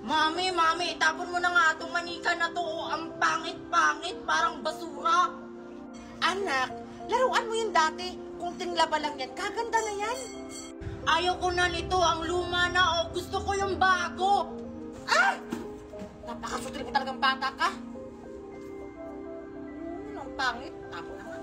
Mami, itapon mo na nga itong manika na to. Ang pangit-pangit, parang basura. Anak, laruan mo yun dati. Kung tinglaba lang yan, kaganda na yan. Ayaw ko na nito, ang luma na. O, gusto ko yung bago. Ah! Napakasutri mo talagang bata ka. Ang pangit. Tapo na nga.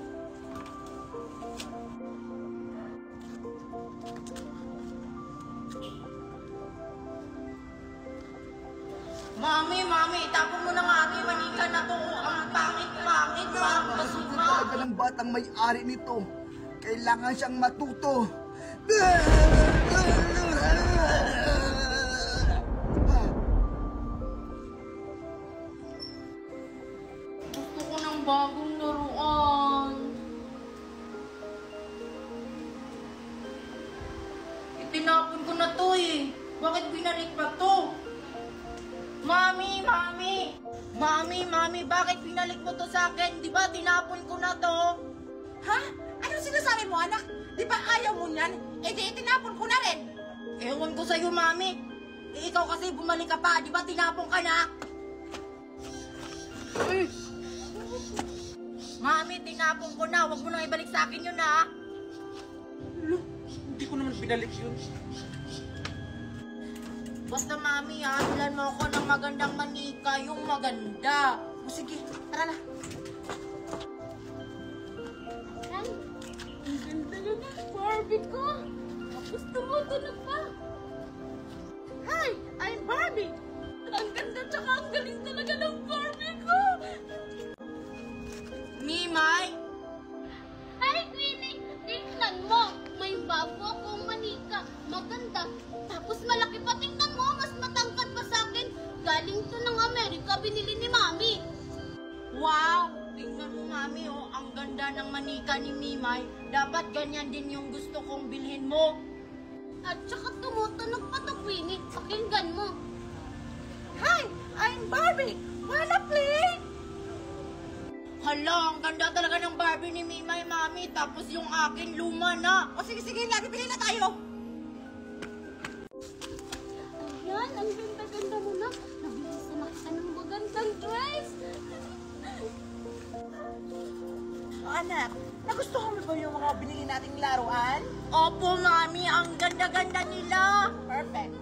Mami, itapon mo na nga ating manika na to. Ang pangit-pangit, parang basura. Talaga ng batang may-ari nito. Kailangan siyang matuto. Gusto ko ng bagong laruan. Itinapon ko na to eh. Bakit binalik pa to? Mami, bakit binalik mo to sa akin? Di ba tinapon ko na to? Ha? Anong sinasabi mo, anak? Di ba ayaw mo niyan? Eh di itinapon ko na rin. Ewan ko sa'yo, Mami. Eh, ikaw kasi bumalik ka pa. Di ba tinapon ka na? Mami, tinapon ko na. Huwag mo nang ibalik sa akin yun, ha? Hindi ko naman binalik yun. Basta, Mami, ha? Bilan mo ako ng magandang manika. Yung maganda. O sige, tara na. Ang ganda na ng Barbie ko. Tapos tumutunog pa. Hi, I'm Barbie. Ang ganda tsaka ang galing talaga ng Barbie ko. Mimay? Hi, Queenie. Tingnan mo. May bago akong manika. Maganda. Tapos malaki pa. Tingnan mo. Mas matangkad pa sa akin. Galing to ng Amerika. Binili ni Mami. Wow! Tingnan mo, Mami, oh. Ang ganda ng manika ni Mimay. Dapat ganyan din yung gusto kong bilhin mo. At saka tumutunog pa to, Queenie. Pakinggan mo. Hi, I'm Barbie. Wanna play? Hala, ang ganda talaga ng Barbie ni Mimay, Mami. Tapos yung akin, luma na. O sige, bibili na tayo. Ayan, ang ganda-ganda mo na. Nabilisan na kita ng magandang dress. O anak, nagustuhan mo ba yung mga binili nating laruan? Opo, Mami. Ang ganda-ganda nila. Perfect.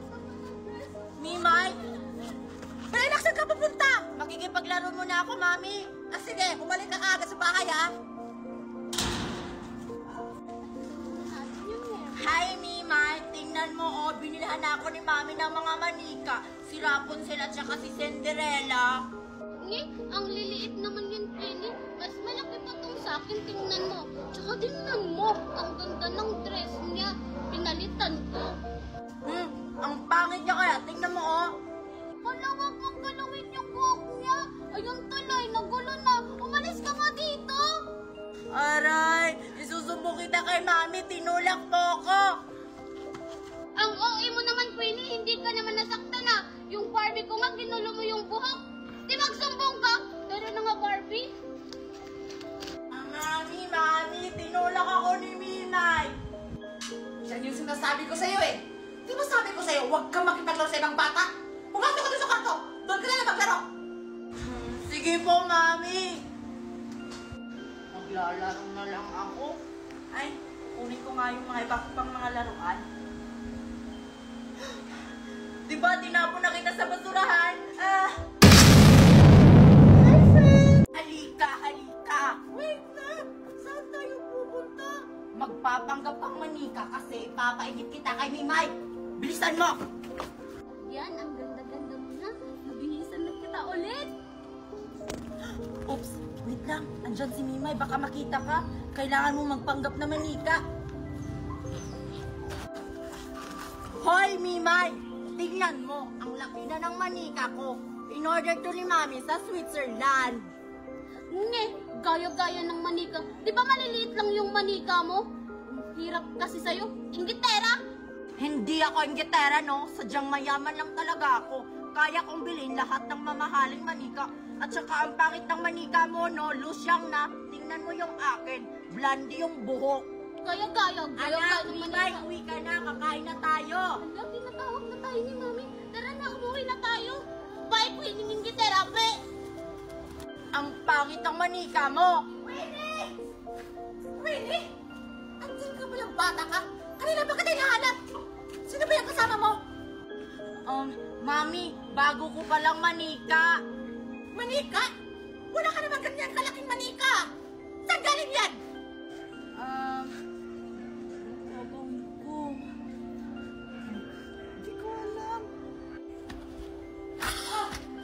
Mimay, Pero anak, saan ka pupunta? makikipaglaro muna ako, Mami. Ah, sige, bumalik ka agad sa bahay, ha? Hi, Mimay. Tingnan mo, oh. Binilhan na ako ni Mami ng mga manika. Si Rapunzel at saka si Cinderella. Ang liliit naman yun, Queenie. Mas malaki pa tong sa akin, tingnan mo. Tsaka tingnan mo, ang ganda ng dress niya. Pinalitan ko. Ang pangit niya kaya. Tingnan mo, oh. Hala, wag mong galawin yung buhok niya. Ayun tuloy, nagulo na. Umalis ka nga dito. Aray, isusumbong kita kay Mami. Tinulak mo ako. Ang OA mo naman, Queenie, hindi ka naman nasaktan na. Yung Barbie ko nga, ginulo mo yung buhok. Di magsumbong ka. Pero na nga, Barbie. Mami, tinulak ako ni Mimay. Yan yung sinasabi ko sa'yo, eh. Di ba sabi ko sa'yo, huwag kang makipaglaro sa ibang bata? Pumasok ka doon sa kwarto. Doon ka na maglaro. Sige po, Mami. Maglalaro na lang ako. Ay, kunin ko nga yung mga iba pang mga laruan. Diba, tinapon na kita sa basurahan? Halika. Wait na. Saan tayo pupunta? Magpapanggap ang manika kasi papainit kita kay Mimay. Bilisan mo! Yan, ang ganda-ganda mo na. Nabihisan na kita ulit. Oops, wait lang. Andyan si Mimay, baka makita ka. Kailangan mo magpanggap na manika. Hoy, Mimay! Tingnan mo, ang laki na ng manika ko. In-order to ni Mami sa Switzerland. Gaya-gaya ng manika. Di ba maliliit lang yung manika mo? Hirap kasi sa'yo. Ingitera! Hindi ako inggitera, no? Sadyang mayaman lang talaga ako. Kaya kong bilhin lahat ng mamahaling manika. At saka ang pangit ng manika mo, no? Lusyang na. Tingnan mo yung akin. Blondie yung buhok. Gaya-gaya Anak, ng Mimay, manika. uwi ka na. Kakain na tayo. Hanggang tinatawag na tayo ni Mami. Tara na, umuwi na tayo. Ang pangit ng manika mo! Winnie! Winnie? Andiyan ka ba yung bata ka? Kanina ba kita hinahanap? Sino ba yung kasama mo? Mami, bago ko palang manika. Manika? Wala ka naman ganyan kalaking manika. Saan galing yan? Gagawin ko. Hindi ko alam.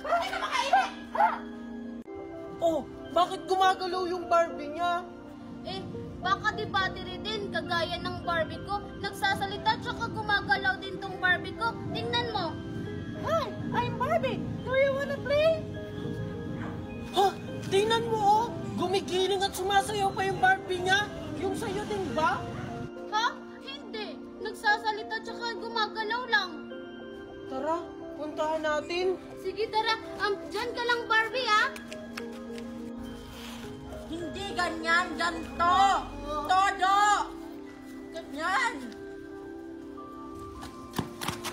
Bakit ka makainit? Ha? Oh, bakit gumagalaw yung Barbie niya? Eh, baka di battery din, kagaya ng Barbie ko. Nagsasalita tsaka gumagalaw din tong Barbie ko. Tingnan mo. Hi, I'm Barbie. Do you wanna play? Ha? Tingnan mo oh! Gumigiling at sumasayaw pa yung Barbie niya. Yung sa'yo din ba? Ha? Hindi. Nagsasalita tsaka gumagalaw lang. Tara, puntahan natin. Sige, tara. Dyan ka lang, Barbie, ha? Hindi ganyan, ganto! Todo! Ganyan!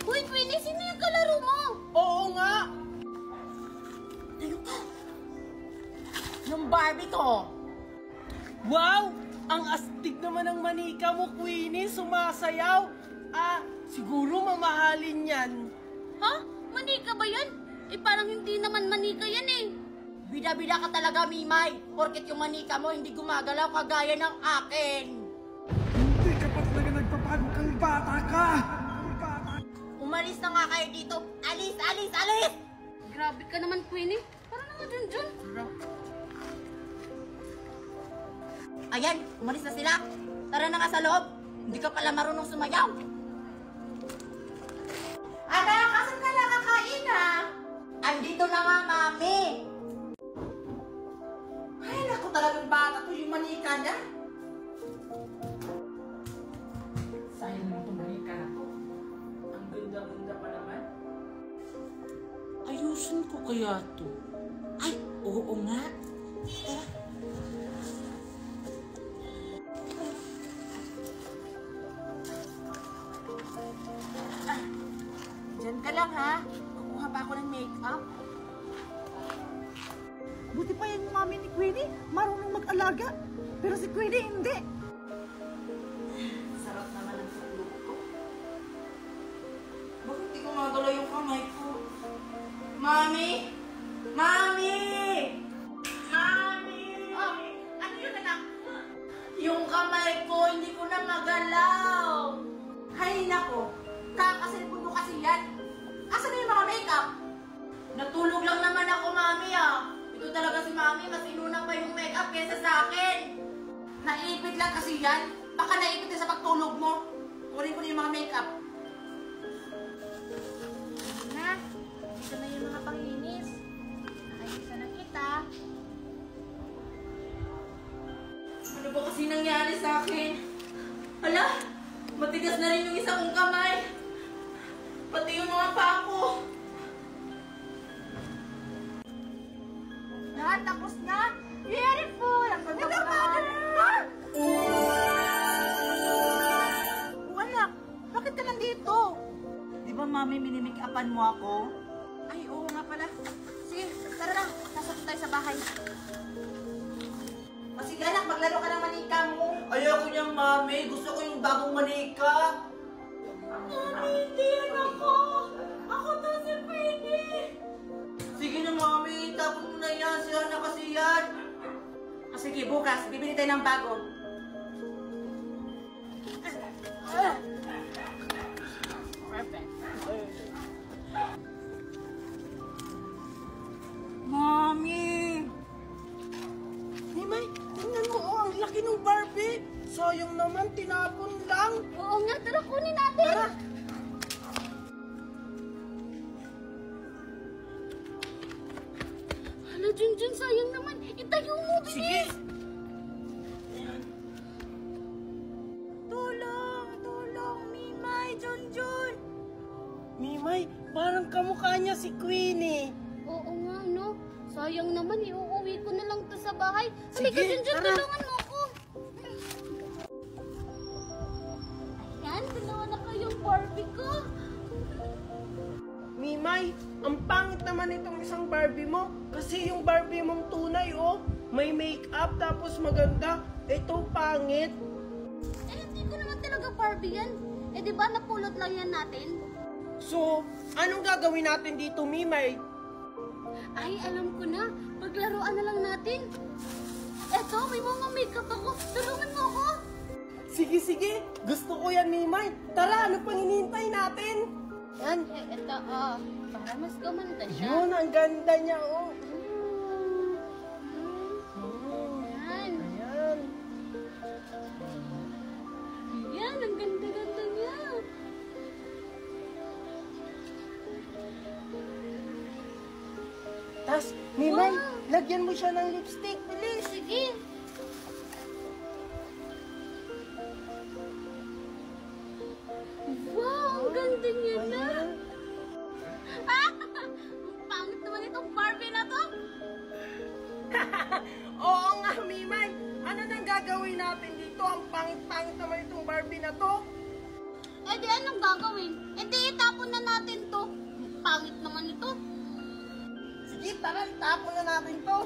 Uy, Queenie, sino yung kalaro mo? Oo nga! Yung Barbie ko! Wow! Ang astig naman ng manika mo, Queenie. Sumasayaw. Siguro mamahalin yan. Ha? Manika ba yan? Eh, parang hindi naman manika yan eh. Bida-bida ka talaga, Mimay! Porket yung manika mo hindi gumagalaw kagaya ng akin! Hindi ka pa talaga nagpapago kang bata ka. Umalis na nga kayo dito! Alis! Alis! Alis! Grabe ka naman, Queenie. Parang naman dyan. Ayan! Umalis na sila! Tara na nga sa loob! Hindi ka pala marunong sumayaw! Anak, asan ka na kakain ha? Andito na nga, Mami! Ay, naku talagang bata to yung manika niya. Sayang naman itong manika na to. Ang ganda-ganda pa naman. Ayusin ko kaya to. Ay, oo nga. Tara. Diyan ka lang ha. Kukuha pa ako ng make-up. Buti pa yan yung mami ni Queenie. Marunong mag-alaga. Pero si Queenie hindi. Sarap naman ang tulog ko. Bakit di gumagalaw yung kamay ko? Mami! Mami! Mami! Oh, ano yun anak? Yung kamay ko, hindi ko na magalaw! Hay nako. Kakasilpon mo kasi yan. Asan na yung mga make-up? Natulog lang naman ako, Mami ah! Ito talaga si Mami, mas inuna pa yung makeup kesa sa akin! Naipit lang kasi yan. Baka naipit din sa pagtulog mo. Kunin ko na yung mga make-up. Na, dito na yung mga panginis. Nakikita na kita. Ano ba kasi nangyari sa akin? Hala! Matigas na rin yung isa kong kamay! Pati yung mga paa ko! Lahat tapos na. Beautiful! Ang ganda pa naman. Anak, bakit ka nandito? Di ba, Mami, minimake-upan mo ako? Ay, oo nga pala. Sige, tara na. Nasakit tayo sa bahay. O sige anak, maglaro ka ng manika mo. Ayoko niyang, Mami. Gusto ko yung bagong manika. Mami, hindi yan ako! Ako to si Queenie! Sige na, Mami. Tapos mo na yan. Sira na kasi yan. O sige, bukas, bibili tayo ng bago. Mami! Mimay, tingnan mo. Oh, ang laki ng Barbie. Sayang naman, tinapon lang. Oo nga, tara kunin natin. Tara. Hala, Junjun, sayang naman. Itayo mo, bilis. Sige. Tulong! Tulong! Mimay! Junjun! Mimay, parang kamukha niya si Queenie. Oo nga, no? Sayang naman, iuuwi ko na lang to sa bahay. Halika, Sige, Junjun, tara. tulungan mo ako. Ayan, dalawa na kayong Barbie ko. Mimay, Mimay, ang pangit naman itong isang Barbie mo. Kasi yung Barbie mong tunay, oh, may makeup tapos maganda. Ito, pangit. Eh, hindi ko naman talaga Barbie yan. Eh, di ba napulot lang yan natin? So, anong gagawin natin dito, Mimay? Ay, alam ko na. Paglaruan na lang natin. Eto, may mga makeup ako. Tulungan mo ako. Sige, sige. Gusto ko yan, Mimay. Tara, ano pang hinihintay natin? Yan. Eh, eto, para mas gumanda siya. Yun, ang ganda niya, oh. Yan. Ayan. Yan, ang ganda-ganda niya. Tas, Mimay, Wow. lagyan mo siya ng lipstick. Bilis. Sige. Wow, ang ganda niya na. Ayan. Ang pangit naman itong Barbie na to. Oo nga, Mimay. Ano nang gagawin natin dito? Ang pangit-pangit naman itong Barbie na to. Eh di anong gagawin? Eh di itapon na natin to. Ang pangit naman ito. Sige, tara, itapon na natin to.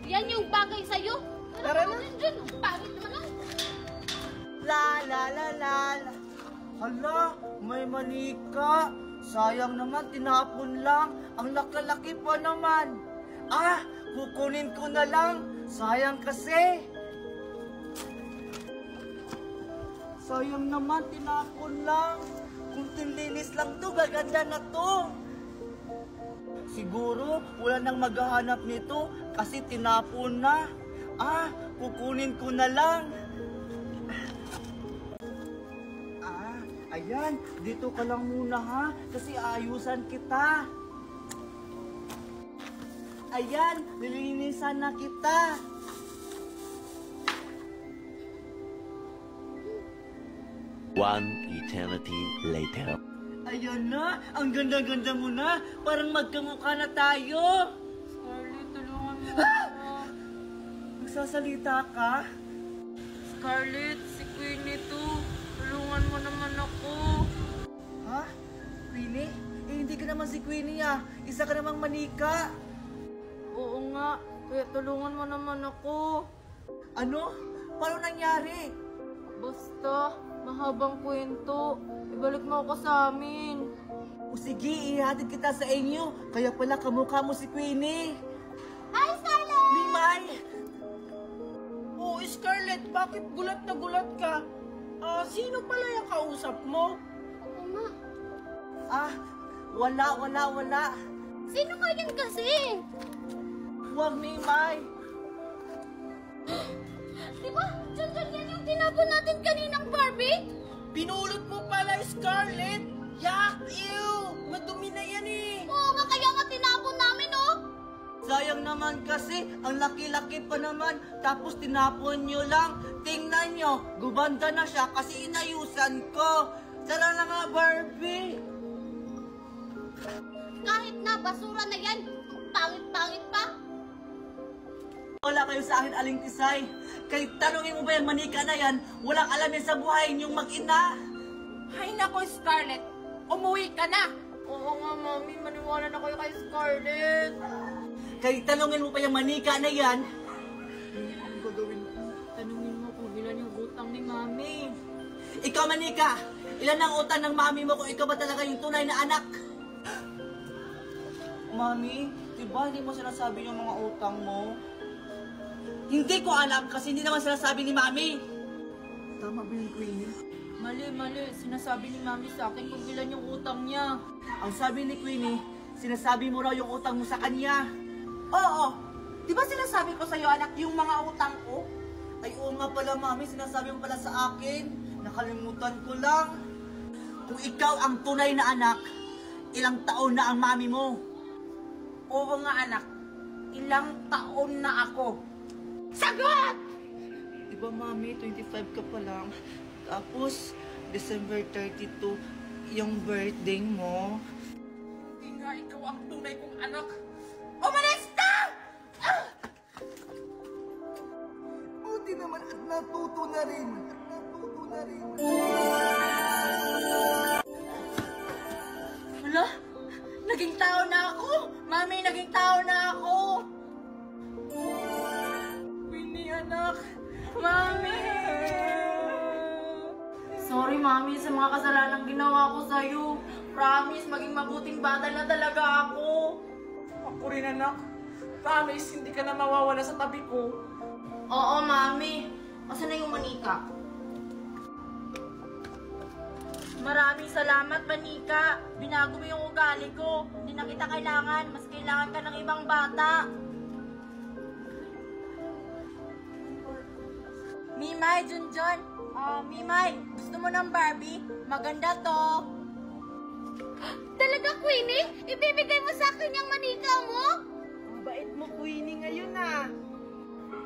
Yan yung bagay sa'yo. Tara na. Dyan, ang pangit naman ah. La la la la la. Hala, may manika. Sayang naman, tinapon lang. Ang laki-laki pa naman. Ah, kukunin ko na lang. Sayang kasi. Sayang naman, tinapon lang. Kunting linis lang to, gaganda na to. Siguro, wala nang maghahanap nito kasi tinapon na. Ah, kukunin ko na lang. Ah, ayan, dito ka lang muna ha, kasi ayusan kita. Ayan, nililinisan na kita. One eternity later. Ayan na, ang ganda-ganda mo na, parang magkamukha na tayo. Scarlett, tulungan mo Magsasalita ka? Scarlett, si Queenie to. Tulungan mo naman ako. Ha? Queenie? Eh, hindi ka naman si Queenie ah. Isa ka namang manika. Oo nga, kaya tulungan mo naman ako. Ano? Paano nangyari? Basta, mahabang kwento. Ibalik mo ako sa amin. O sige, ihatid kita sa inyo. Kaya pala kamukha mo si Queenie. Hi, Scarlett! Mimay! Oh, Scarlett, bakit gulat na gulat ka? Sino pala yung kausap mo? Oo nga. Ah, wala. Sino ka yan kasi? Huwag, Mimay. Di ba? Diyan yan yung tinapon natin kaninang Barbie? Pinulot mo pala, Scarlett. Yak! Ew! Madumi na yan eh. Oo nga, kaya nga tinapon namin, oh. Sayang naman kasi, ang laki-laki pa naman, tapos tinapon nyo lang. Tingnan nyo, gubanda na siya kasi inayusan ko. Tara na nga, Barbie. Kahit na, basura na yan. Ang pangit-pangit pa. Wala kayo sa akin, Aling Tisay. Kahit tanungin mo ba yung manika na yan, walang alam yan sa buhay niyong mag-ina. Hay nako, Scarlett. Umuwi ka na. Oo nga, Mami. Maniwala na kayo kay Scarlett. Kahit tanungin mo pa yung manika na yan, Tanungin mo kung ilan yung utang ni Mami. ikaw, manika, ilan ang utang ng mami mo kung ikaw ba talaga yung tunay na anak? Mami, diba hindi mo sinasabi yung mga utang mo? Hindi ko alam kasi hindi naman sinasabi ni Mami. Tama ba yung Queenie? Mali. Sinasabi ni Mami sa akin kung ilan yung utang niya. Ang sabi ni Queenie, sinasabi mo raw yung utang mo sa kanya. Oo, Di ba sinasabi ko sa'yo, anak, yung mga utang ko? ay oo nga pala Mami, sinasabi mo pala sa akin. Nakalimutan ko lang. Kung ikaw ang tunay na anak, ilang taon na ang mami mo? Oo nga, anak. Ilang taon na ako. Sagot! Diba Mami, 25 ka pa lang. Tapos, December 32, yung birthday mo. Hindi nga ikaw ang tunay kong anak. Umalis na! Buti naman at natuto na rin. At naging tao na ako. Queenie, anak. Mami! Sorry, Mami, sa mga kasalanang ginawa ko sa'yo. Promise, maging mabuting bata na talaga ako. Ako rin, anak. Promise, hindi ka na mawawala sa tabi ko. Oo, Mami. Asan na yung manika? Maraming salamat, Manika. Binago mo yung ugali ko. Hindi na kita kailangan. Mas kailangan ka ng ibang bata. Mimay, Junjun. Mimay, gusto mo ng Barbie? Maganda to. Talaga, Queenie? Ibibigay mo sa akin yung manika mo? Ang bait mo, Queenie, ngayon ah.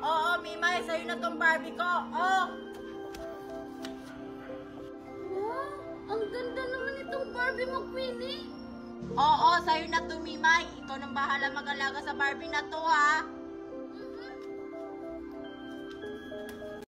Oo, Mimay, sa'yo na tong Barbie ko. Oh. Wow, ang ganda naman itong Barbie mo, Queenie. Oo, sa'yo na to, Mimay. Ikaw nang bahala mag-alaga sa Barbie na to, ha?